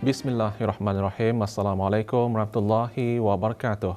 Bismillahirrahmanirrahim. Assalamualaikum warahmatullahi wabarakatuh.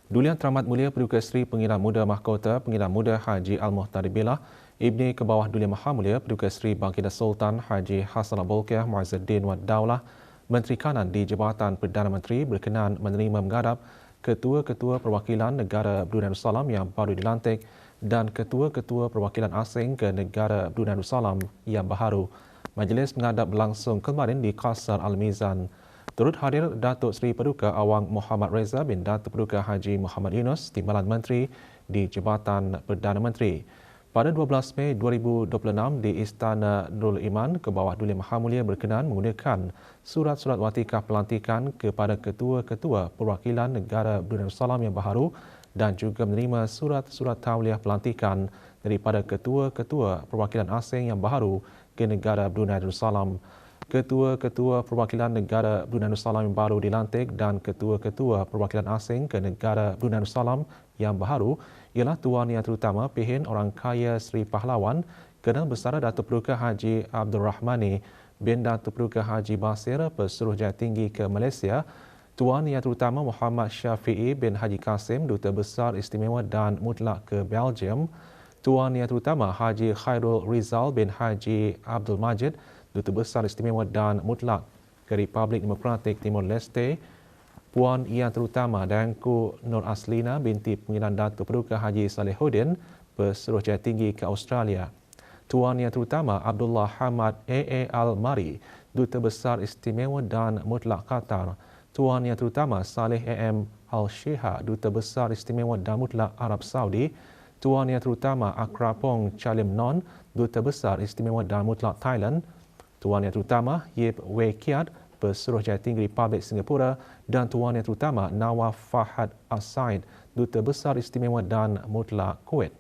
Duli Yang Teramat Mulia Paduka Seri Pengiran Muda Mahkota Pengiran Muda Haji Al-Muhtari Billah, Ibni Kebawah Duli Yang Maha Mulia Paduka Seri Baginda Sultan Haji Hassanal Bolkiah Muizzuddin Wad Daulah, Menteri Kanan di Jabatan Perdana Menteri berkenan menerima menghadap Ketua-Ketua Perwakilan Negara Brunei Darussalam yang baru dilantik dan Ketua-Ketua Perwakilan Asing ke Negara Brunei Darussalam yang baharu. Majlis menghadap berlangsung kemarin di Qasar Al-Mizan. Turut hadir Datuk Seri Paduka Awang Muhammad Reza bin Datuk Paduka Haji Muhammad Yunus, Timbalan Menteri di Jabatan Perdana Menteri. Pada 12 Mei 2026 di Istana Nurul Iman, Kebawah Duli Yang Maha Mulia berkenan menggunakan surat-surat watikah pelantikan kepada Ketua-Ketua Perwakilan Negara Brunei Darussalam yang baharu dan juga menerima surat-surat tauliah pelantikan daripada Ketua-Ketua Perwakilan Asing yang baharu ke negara Brunei Darussalam. Ketua-Ketua Perwakilan Negara Brunei Darussalam yang baru dilantik dan Ketua-Ketua Perwakilan Asing ke negara Brunei Darussalam yang baharu ialah Tuan Yang Terutama Pihin Orang Kaya Seri Pahlawan Colonel Besar Datuk Paduka Haji Abdul Rahmani bin Datuk Paduka Haji Basir Pesuruhjaya Tinggi ke Malaysia, Tuan Yang Terutama Muhammad Syafi'i bin Haji Kasim Duta Besar Istimewa dan Mutlak ke Belgium, Tuan Yang Terutama Haji Khairul Rizal bin Haji Abdul Majid Duta Besar Istimewa dan Mutlak ke Republik Demokratik Timor Leste, Puan Yang Terutama Dayangku Nur Aslina binti Pengiran Datuk Paduka Haji Salihuddin Pesuruhjaya Tinggi ke Australia, Tuan Yang Terutama Abdullah Hamad A.A. Al-Mari Duta Besar Istimewa dan Mutlak Qatar, Tuan Yang Terutama Saleh A.M. Al-Sheha Duta Besar Istimewa dan Mutlak Arab Saudi, Tuan Yang Terutama Akrapong Chalim Non Duta Besar Istimewa dan Mutlak Thailand, Tuan Yang Terutama Yip Wei Kiat Pesuruhjaya Tinggi Republik Singapura dan Tuan Yang Terutama Nawaf Fahad As-Said Duta Besar Istimewa dan Mutlak Kuwait.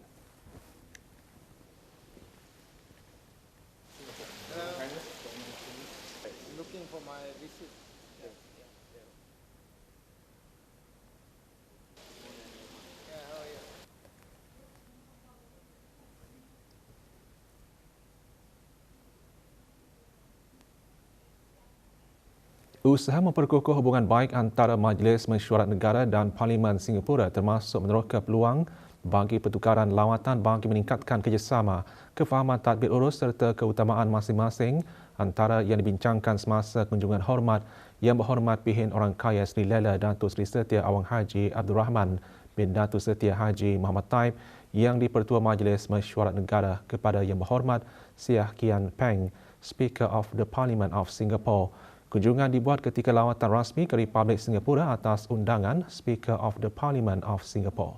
Usaha memperkukuh hubungan baik antara Majlis Mesyuarat Negara dan Parlimen Singapura termasuk meneroka peluang bagi pertukaran lawatan bagi meningkatkan kerjasama, kefahaman tadbir urus serta keutamaan masing-masing antara yang dibincangkan semasa kunjungan hormat Yang Berhormat Pihin Orang Kaya Seri Lela Datuk Seri Setia Awang Haji Abdul Rahman bin Datuk Setia Haji Muhammad Taib yang di-Pertua Majlis Mesyuarat Negara kepada Yang Berhormat Siah Kian Peng, Speaker of the Parliament of Singapore. Kunjungan dibuat ketika lawatan rasmi ke Republik Singapura atas undangan Speaker of the Parliament of Singapore.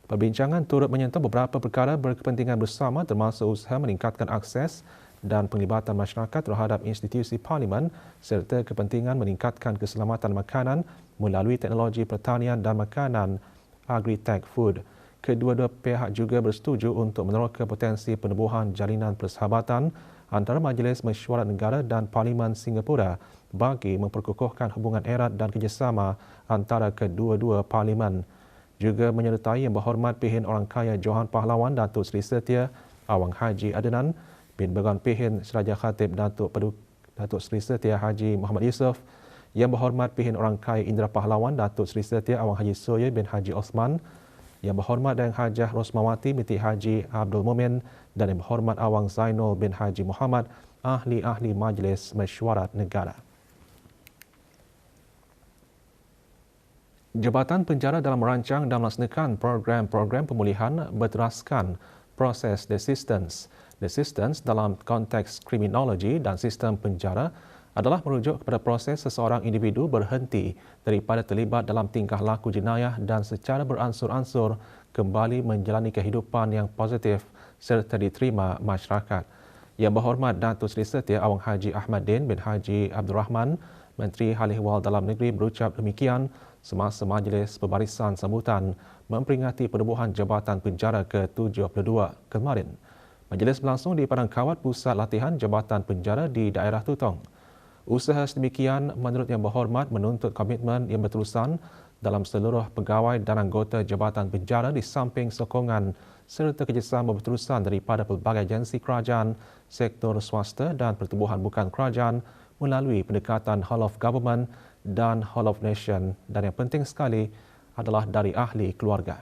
Perbincangan turut menyentuh beberapa perkara berkepentingan bersama termasuk usaha meningkatkan akses dan penglibatan masyarakat terhadap institusi parlimen serta kepentingan meningkatkan keselamatan makanan melalui teknologi pertanian dan makanan agri-tech food. Kedua-dua pihak juga bersetuju untuk meneroka potensi penubuhan jalinan persahabatan antara Majlis Mesyuarat Negara dan Parlimen Singapura bagi memperkukuhkan hubungan erat dan kerjasama antara kedua-dua parlimen. Juga menyertai Yang Berhormat Pihin Orang Kaya Johan Pahlawan Datuk Seri Setia Awang Haji Adnan bin Began Pihin Seraja Khatib Datuk Seri Setia Haji Muhammad Yusof, Yang Berhormat Pihin Orang Kaya Indra Pahlawan Datuk Seri Setia Awang Haji Surya bin Haji Osman, Yang Berhormat Dayang Hajah Rosmawati binti Haji Abdul Mumin dan Yang Berhormat Awang Zainul bin Haji Muhammad, ahli-ahli Majlis Mesyuarat Negara. Jabatan Penjara dalam merancang dan melaksanakan program-program pemulihan berteraskan proses desistance. Desistance dalam konteks kriminologi dan sistem penjara adalah merujuk kepada proses seseorang individu berhenti daripada terlibat dalam tingkah laku jenayah dan secara beransur-ansur kembali menjalani kehidupan yang positif serta diterima masyarakat. Yang Berhormat Datuk Seri Setia Awang Haji Ahmaddin bin Haji Abdul Rahman, Menteri Hal Ehwal Dalam Negeri berucap demikian semasa majlis pembarisan sambutan memperingati penubuhan Jabatan Penjara ke-72 kemarin. Majlis berlangsung di Padang Kawat Pusat Latihan Jabatan Penjara di daerah Tutong. Usaha sedemikian menurut Yang Berhormat menuntut komitmen yang berterusan dalam seluruh pegawai dan anggota Jabatan Penjara di samping sokongan serta kerjasama berterusan daripada pelbagai agensi kerajaan, sektor swasta dan pertubuhan bukan kerajaan melalui pendekatan Whole of Government dan Whole of Nation, dan yang penting sekali adalah dari ahli keluarga.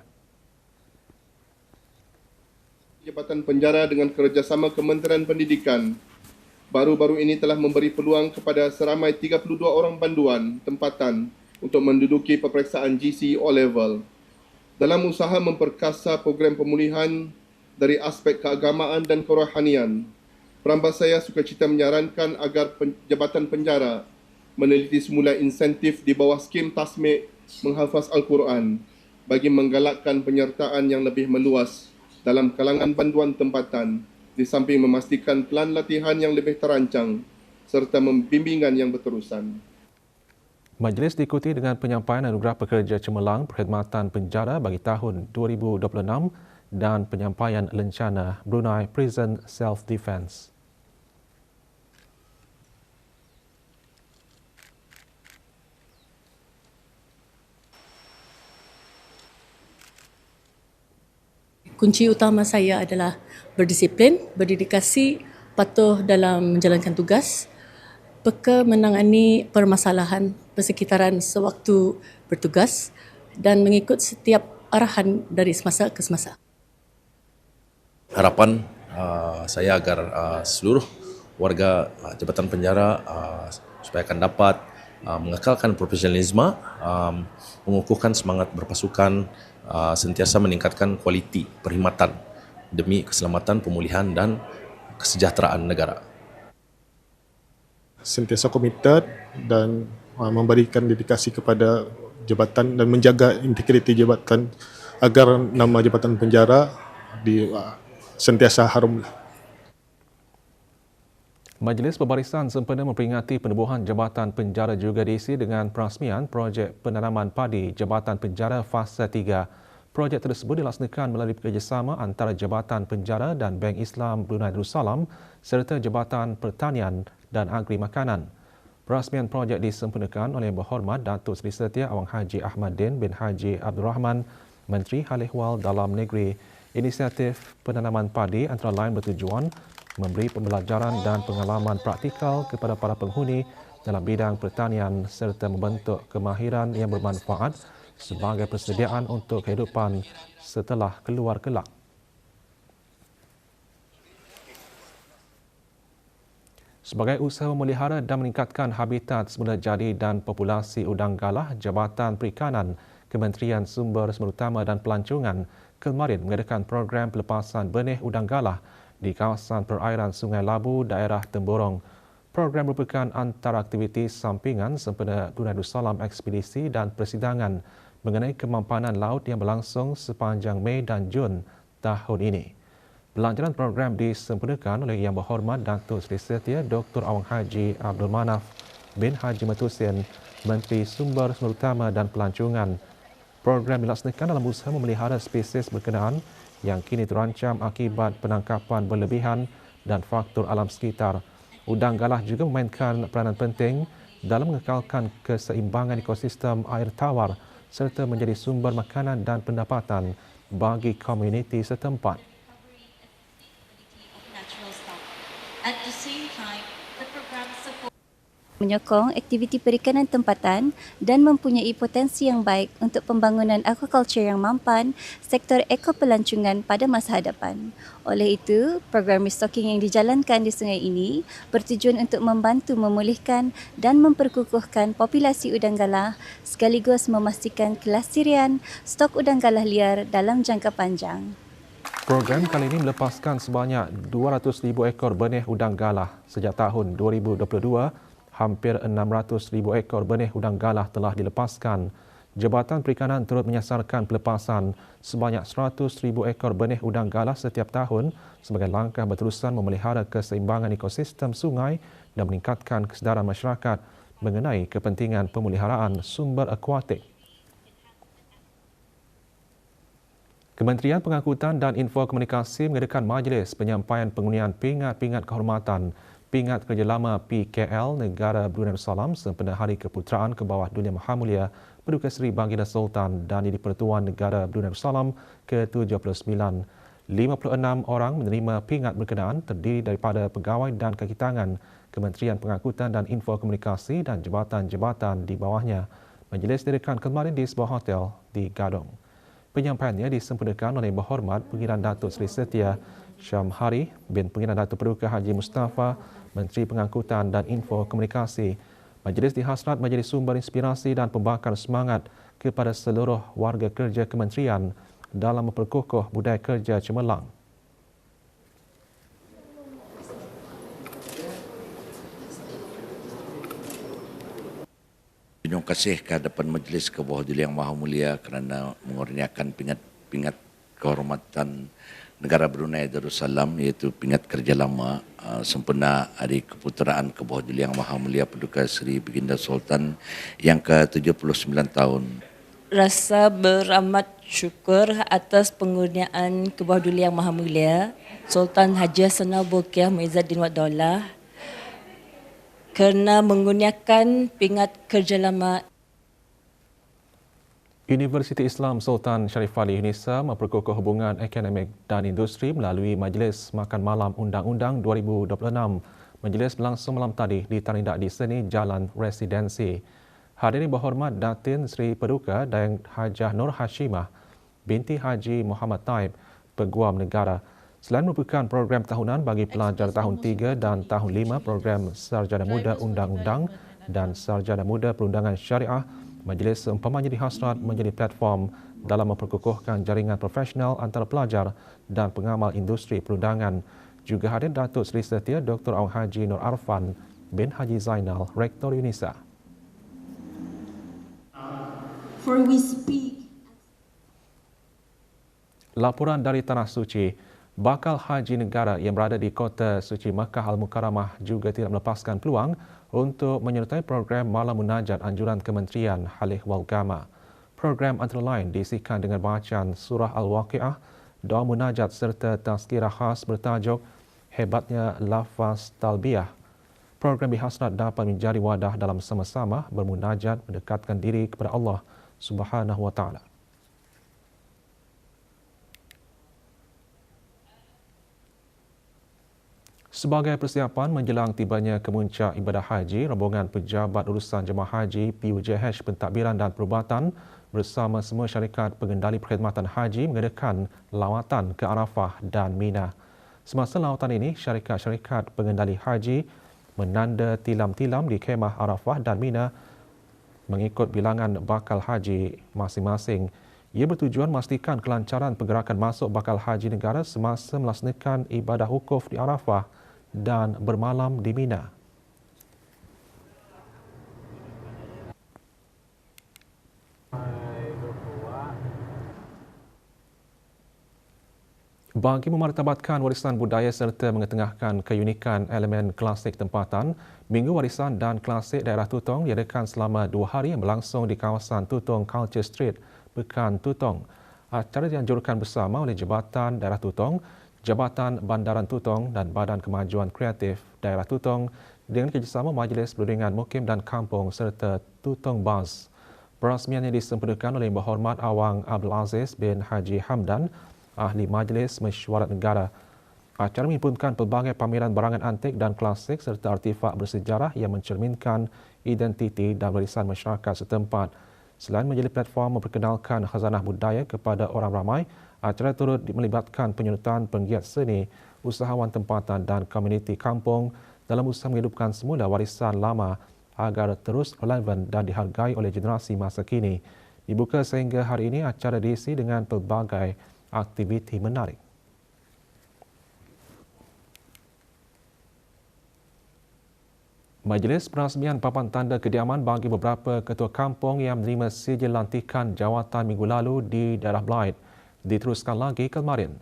Jabatan Penjara dengan kerjasama Kementerian Pendidikan baru-baru ini telah memberi peluang kepada seramai 32 orang panduan tempatan untuk menduduki peperiksaan GC O-Level. Dalam usaha memperkasa program pemulihan dari aspek keagamaan dan kerohanian, Perambas saya sukacita menyarankan agar Jabatan Penjara meneliti semula insentif di bawah skim tasmik menghafaz Al-Quran bagi menggalakkan penyertaan yang lebih meluas dalam kalangan panduan tempatan, di samping memastikan pelan latihan yang lebih terancang serta bimbingan yang berterusan. Majlis diikuti dengan penyampaian anugerah pekerja cemerlang perkhidmatan penjara bagi tahun 2026 dan penyampaian lencana Brunei Prison Self-Defense. Kunci utama saya adalah berdisiplin, berdedikasi, patuh dalam menjalankan tugas, peka menangani permasalahan persekitaran sewaktu bertugas dan mengikut setiap arahan dari semasa ke semasa. Harapan saya agar seluruh warga Jabatan Penjara supaya akan dapat mengekalkan profesionalisme, mengukuhkan semangat berpasukan, sentiasa meningkatkan kualiti perkhidmatan demi keselamatan, pemulihan dan kesejahteraan negara. Sentiasa komited dan memberikan dedikasi kepada jabatan dan menjaga integriti jabatan agar nama Jabatan Penjara sentiasa harum. Majlis Pembarisan sempena memperingati penubuhan Jabatan Penjara juga diisi dengan perasmian projek penanaman padi Jabatan Penjara Fasa 3. Projek tersebut dilaksanakan melalui kerjasama antara Jabatan Penjara dan Bank Islam Brunei Darussalam serta Jabatan Pertanian dan Agri Makanan. Perasmian projek disempurnakan oleh Yang Berhormat Datuk Seri Setia Awang Haji Ahmaddin bin Haji Abdul Rahman, Menteri Hal Ehwal Dalam Negeri. Inisiatif penanaman padi antara lain bertujuan memberi pembelajaran dan pengalaman praktikal kepada para penghuni dalam bidang pertanian serta membentuk kemahiran yang bermanfaat sebagai persediaan untuk kehidupan setelah keluar kelak. Sebagai usaha memelihara dan meningkatkan habitat semula jadi dan populasi udang galah, Jabatan Perikanan, Kementerian Sumber Semula Utama dan Pelancongan kemarin mengadakan program pelepasan benih udang galah di kawasan perairan Sungai Labu, daerah Temborong. Program merupakan antara aktiviti sampingan sempena Brunei Darussalam ekspedisi dan persidangan mengenai kemampanan laut yang berlangsung sepanjang Mei dan Jun tahun ini. Pelancaran program disempurnakan oleh Yang Berhormat Datuk Seri Setia Dr. Awang Haji Abdul Manaf bin Haji Matusin, Menteri Sumber Semula Utama dan Pelancongan. Program dilaksanakan dalam usaha memelihara spesies berkenaan yang kini terancam akibat penangkapan berlebihan dan faktor alam sekitar. Udang galah juga memainkan peranan penting dalam mengekalkan keseimbangan ekosistem air tawar serta menjadi sumber makanan dan pendapatan bagi komuniti setempat. Menyokong aktiviti perikanan tempatan dan mempunyai potensi yang baik untuk pembangunan aquaculture yang mampan sektor ekopelancongan pada masa hadapan. Oleh itu, program restocking yang dijalankan di sungai ini bertujuan untuk membantu memulihkan dan memperkukuhkan populasi udang galah sekaligus memastikan kelestarian stok udang galah liar dalam jangka panjang. Program kali ini melepaskan sebanyak 200,000 ekor benih udang galah. Sejak tahun 2022, hampir 600,000 ekor benih udang galah telah dilepaskan. Jabatan Perikanan turut menyasarkan pelepasan sebanyak 100,000 ekor benih udang galah setiap tahun sebagai langkah berterusan memelihara keseimbangan ekosistem sungai dan meningkatkan kesedaran masyarakat mengenai kepentingan pemeliharaan sumber akuatik. Kementerian Pengangkutan dan Infokomunikasi mengadakan majlis penyampaian pengundian pingat-pingat kehormatan Pingat Kerja Lama PKL Negara Brunei Darussalam sempena Hari Keputeraan ke bawah Dulia Maha Mulia Paduka Seri Baginda Sultan dan Yang di-Pertuan Negara Brunei Darussalam ke-79. 56 orang menerima pingat berkenaan terdiri daripada pegawai dan kaki tangan Kementerian Pengangkutan dan Infokomunikasi dan jabatan-jabatan di bawahnya. Majlis diraihkan kemarin di sebuah hotel di Gadong. Penyampaiannya disempurnakan oleh Berhormat Pengiran Datuk Seri Setia Syamhari bin Pengiran Datuk Paduka Haji Mustafa, Menteri Pengangkutan dan Infokomunikasi. Majlis dihasrat menjadi sumber inspirasi dan pembakar semangat kepada seluruh warga kerja kementerian dalam memperkukuh budaya kerja cemerlang. Terima kasih ke hadapan Majlis ke bawah Dulia Yang Maha Mulia kerana mengurniakan pingat kehormatan Negara Brunei Darussalam iaitu pingat kerja lama sempena Hari Keputeraan ke bawah Dulia Yang Maha Mulia Paduka Seri Baginda Sultan yang ke-79 tahun. Rasa beramat syukur atas pengurniaan ke bawah Dulia Yang Maha Mulia Sultan Haji Hassanal Bolkiah Muizzaddin Wad Daulah kerana mengurniakan pingat kerja lama. Universiti Islam Sultan Sharif Ali Unisa memperkukuh hubungan akademik dan industri melalui Majlis Makan Malam Undang-Undang 2026. Majlis berlangsung malam tadi di Tarindak di Seni Jalan Residensi. Hadirin berhormat Datin Seri Paduka Dayang Hajah Nur Hashimah binti Haji Muhammad Taib, Peguam Negara. Selain merupakan program tahunan bagi pelajar tahun 3 dan tahun 5 program Sarjana Muda Undang-Undang dan Sarjana Muda Perundangan Syariah, majlis seumpamanya dihasrat menjadi platform dalam memperkukuhkan jaringan profesional antara pelajar dan pengamal industri perundangan. Juga hadir Datuk Seri Setia Dr. Awang Haji Nur Arfan bin Haji Zainal, Rektor Unisa. For we speak. Laporan dari Tanah Suci. Bakal haji negara yang berada di Kota Suci Makkah Al-Mukarramah juga tidak melepaskan peluang untuk menyertai program Malam Munajat Anjuran Kementerian Halih wal Gama. Program antara lain diisikan dengan bacaan Surah Al-Waqi'ah, doa munajat serta tazkirah khas bertajuk Hebatnya Lafaz Talbiyah. Program dihasrat dapat menjadi wadah dalam sama-sama bermunajat mendekatkan diri kepada Allah Subhanahu wa Ta'ala. Sebagai persiapan menjelang tibanya kemuncak ibadah haji, rombongan pejabat urusan jemaah haji PUJH Pentadbiran dan Perubatan bersama semua syarikat pengendali perkhidmatan haji mengadakan lawatan ke Arafah dan Mina. Semasa lawatan ini, syarikat-syarikat pengendali haji menanda tilam-tilam di khemah Arafah dan Mina mengikut bilangan bakal haji masing-masing. Ia bertujuan memastikan kelancaran pergerakan masuk bakal haji negara semasa melaksanakan ibadah wukuf di Arafah dan bermalam di Mina. Bagi memartabatkan warisan budaya serta mengetengahkan keunikan elemen klasik tempatan, Minggu Warisan dan Klasik Daerah Tutong diadakan selama 2 hari yang berlangsung di kawasan Tutong Culture Street, Pekan Tutong. Acara dianjurkan bersama oleh Jabatan Daerah Tutong, Jabatan Bandaran Tutong dan Badan Kemajuan Kreatif Daerah Tutong dengan kerjasama Majlis Perundingan Mukim dan Kampung serta Tutong Buzz. Perasmiannya disempurnakan oleh Berhormat Awang Abdul Aziz bin Haji Hamdan, Ahli Majlis Mesyuarat Negara. Acara menghimpunkan pelbagai pameran barangan antik dan klasik serta artifak bersejarah yang mencerminkan identiti dan warisan masyarakat setempat. Selain menjadi platform memperkenalkan khazanah budaya kepada orang ramai, acara turut melibatkan penyertaan penggiat seni, usahawan tempatan dan komuniti kampung dalam usaha menghidupkan semula warisan lama agar terus relevan dan dihargai oleh generasi masa kini. Dibuka sehingga hari ini, acara diisi dengan pelbagai aktiviti menarik. Majlis perasmian papan tanda kediaman bagi beberapa ketua kampung yang menerima sijil lantikan jawatan minggu lalu di daerah Blaid diteruskan lagi kemarin.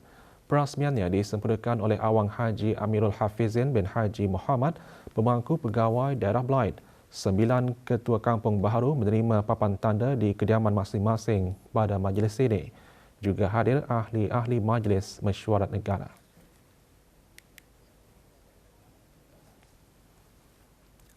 Perasmiannya disempurnakan oleh Awang Haji Amirul Hafizin bin Haji Muhammad, pemangku pegawai daerah Blaid. 9 ketua kampung baharu menerima papan tanda di kediaman masing-masing pada majlis ini. Juga hadir ahli-ahli Majlis Mesyuarat Negara.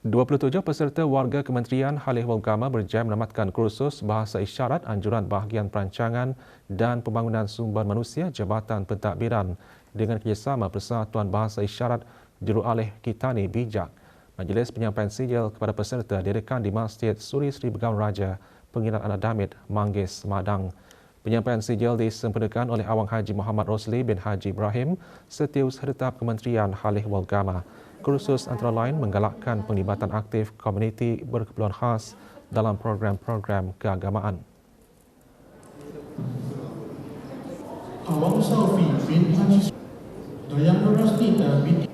27 peserta warga Kementerian Hal Ehwal Agama berjaya menamatkan kursus Bahasa Isyarat Anjuran Bahagian Perancangan dan Pembangunan Sumber Manusia Jabatan Pentadbiran dengan kerjasama Persatuan Bahasa Isyarat Jurualih Kitani Bijak. Majlis penyampaian sijil kepada peserta diadakan di Masjid Suri Sri Begawan Raja, Pengiran Anak Damit, Manggis, Madang. Penyampaian sijil disempurnakan oleh Awang Haji Muhammad Rosli bin Haji Ibrahim, Setiausaha Kementerian Hal Ehwal Agama. Kursus antara lain menggalakkan penglibatan aktif komuniti berkeperluan khas dalam program-program keagamaan. Awang Saufi bin Haji Dayang Nurastita bin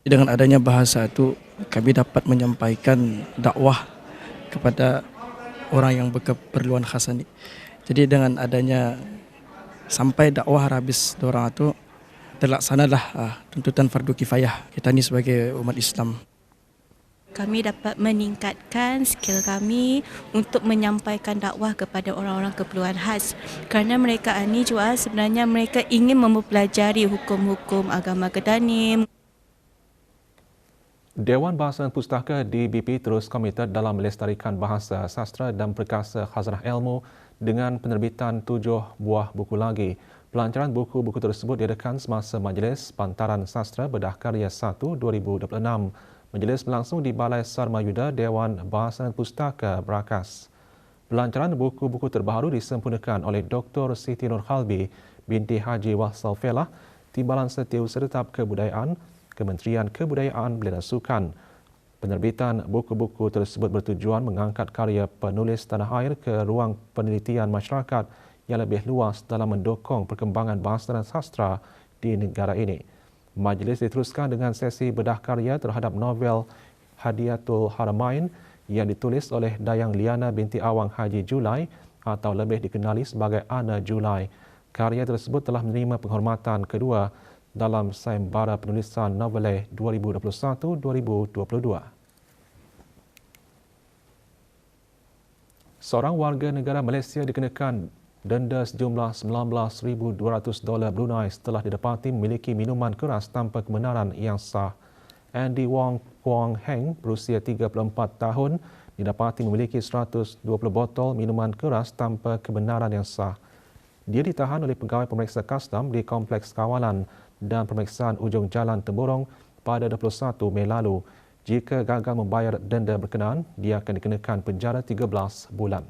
Dengan adanya bahasa itu, kami dapat menyampaikan dakwah kepada orang yang berkeperluan khas ini. Jadi dengan adanya sampai dakwah habis dorang itu terlaksanalah tuntutan fardu kifayah kita ni sebagai umat Islam. Kami dapat meningkatkan skill kami untuk menyampaikan dakwah kepada orang-orang keperluan khas. Kerana mereka ini juga sebenarnya mereka ingin mempelajari hukum-hukum agama Kedanim. Dewan Bahasa dan Pustaka DBP terus komited dalam melestarikan bahasa, sastra dan perkasa khazanah ilmu dengan penerbitan 7 buah buku lagi. Pelancaran buku-buku tersebut diadakan semasa Majlis Pantaran Sastra Bedah Karya 1 2026. Majlis berlangsung di Balai Sarma Yuda Dewan Bahasa dan Pustaka Berakas. Pelancaran buku-buku terbaru disempurnakan oleh Dr. Siti Nurhalbi binti Haji Wahsal Felah, Timbalan Setiausaha Kebudayaan, Kementerian Kebudayaan Belia dan Sukan. Penerbitan buku-buku tersebut bertujuan mengangkat karya penulis tanah air ke ruang penelitian masyarakat yang lebih luas dalam mendukung perkembangan bahasa dan sastra di negara ini. Majlis diteruskan dengan sesi bedah karya terhadap novel Hadiatul Haramain yang ditulis oleh Dayang Liana binti Awang Haji Julai atau lebih dikenali sebagai Ana Julai. Karya tersebut telah menerima penghormatan kedua dalam Sayembara Penulisan Noveleh 2021-2022. Seorang warga negara Malaysia dikenakan denda sejumlah $19,200 Brunei setelah didapati memiliki minuman keras tanpa kebenaran yang sah. Andy Wong Kwong Heng berusia 34 tahun didapati memiliki 120 botol minuman keras tanpa kebenaran yang sah. Dia ditahan oleh pegawai pemeriksa kastam di Kompleks Kawalan dan Pemeriksaan Ujung Jalan Temburong pada 21 Mei lalu. Jika gagal membayar denda berkenaan, dia akan dikenakan penjara 13 bulan.